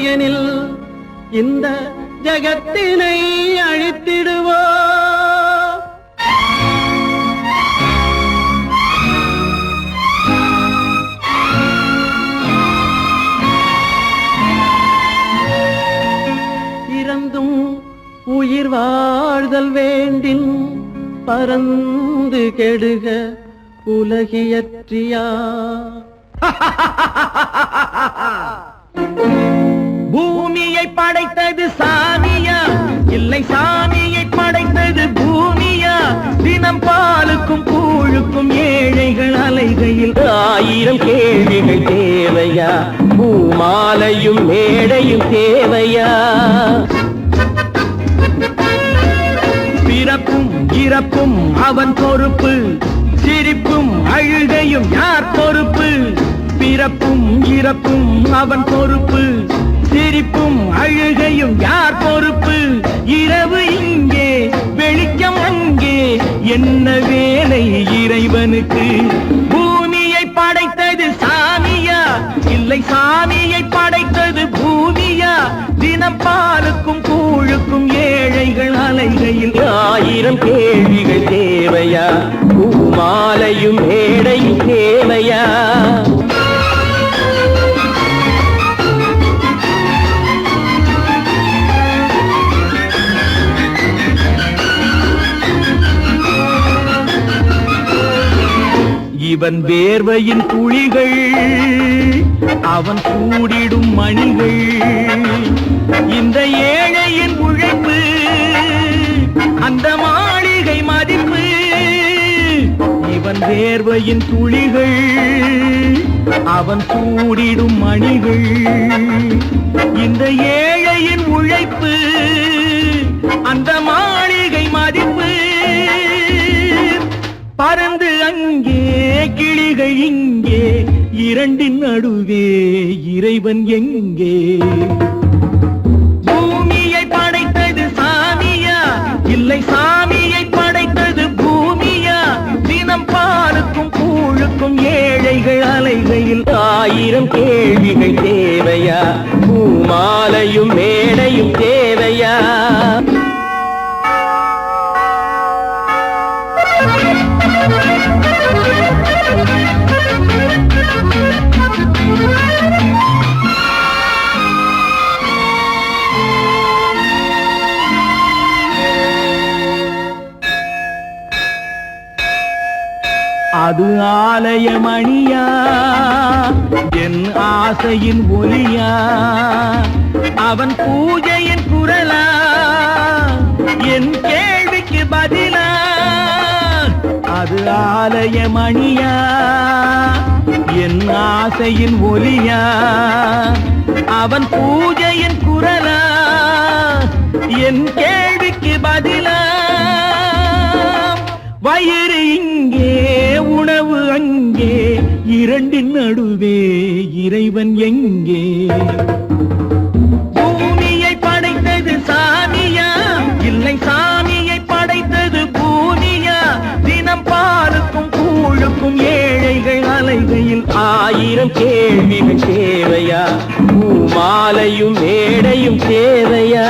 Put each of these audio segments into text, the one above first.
இல்லையெனில் இந்த ஜகத்தினை அழித்திடுவோ. இறந்தும் உயிர் வாழ்தல் வேண்டின் பறந்து கெடுக உலகியற்றியா. பூமியை படைத்தது சாமியா, இல்லை சாமியை படைத்தது பூமியா? தினம் பாலுக்கும் கூழுக்கும் ஏழைகள் அலைகையில் 1000 கேள்விகள் தேவையா? பூமாலையும் மேடையும் தேவையா? பிறப்பும் இறப்பும் அவன் பொறுப்பு, சிரிப்பும் அழுகையும் யார் பொறுப்பு? பிறப்பும் இறப்பும் அவன் பொறுப்பு, சிரிப்பும் அழுகையும் யார் பொறுப்பு? இரவு இங்கே வெளிச்சம் அங்கே, என்ன வேலை இறைவனுக்கு? பூமியை படைத்தது சாமியா, இல்லை சாமியை படைத்தது பூமியா? தினம் பாலுக்கும் கூழுக்கும் ஏழைகள் அலைகையில் 1000 கேள்விகள் தேவையா? பூமாலையும் மேடையும் தேவையா? இவன் வேர்வையின் துளிகள், அவன் கூடிடும் மணிகள், இந்த ஏழையின் உழைப்பு, அந்த மாளிகை மதிப்பு. இவன் வேர்வையின் துளிகள், அவன் கூடிடும் மணிகள், இந்த ஏழையின் உழைப்பு, அந்த மாளிகை மதிப்பு. பறந்து அங்கே கிளிகள் இங்கே, இரண்டின் நடுவே இறைவன் எங்கே? பூமியை படைத்தது சாமியா, இல்லை சாமியை படைத்தது பூமியா? தினம் பாலுக்கும் கூழுக்கும் ஏழைகள் அலைகையில் 1000 கேள்விகள் தேவையா? பூமாலையும் மேடையும் தேவையா? அது ஆலயமணியா, என் ஆசையின் ஒலியா? அவன் பூஜையின் குரலா, என் கேள்விக்கு பதிலா? அது ஆலயமணியா, என் ஆசையின் ஒலியா? அவன் பூஜையின் குரலா, என் கேள்விக்கு பதிலா? வயிறு இங்கே உணவு அங்கே, இரண்டின் நடுவே இறைவன் எங்கே? பூமியை படைத்தது சாமியா, இல்லை சாமியை படைத்தது பூமியா? தினம் பாலுக்கும் கூழுக்கும் ஏழைகள் அலைகையில் 1000 கேள்விகள் தேவையா? பூமாலையும் மேடையும் தேவையா?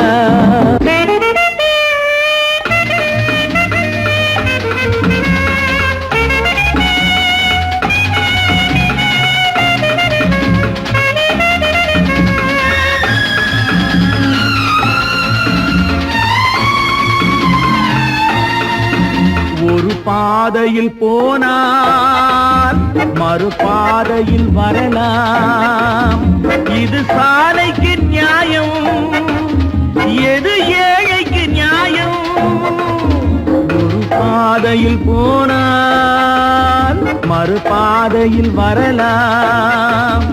ஒரு பாதையில் போனால் மறுபாதையில் வரலாம், இது சாலைக்கு நியாயம், எது ஏழைக்கு நியாயம்? ஒரு பாதையில் போனால் மறுபாதையில் வரலாம்,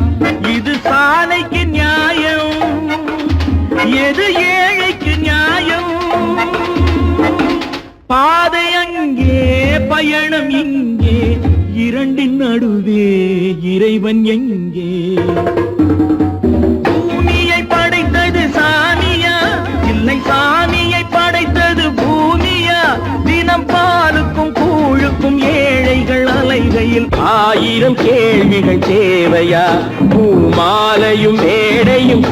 இது சாலைக்கு நியாயம், எது ஏழைக்கு நியாயம்? பாதை அங்கே பயணம் இங்கே, இரண்டின் நடுவே இறைவன் எங்கே? பூமியை படைத்தது சாமியா, இல்லை சாமியை படைத்தது பூமியா? தினம் பாலுக்கும் கூழுக்கும் ஏழைகள் அலைகையில் 1000 கேள்விகள் தேவையா? பூமாலையும் மேடையும்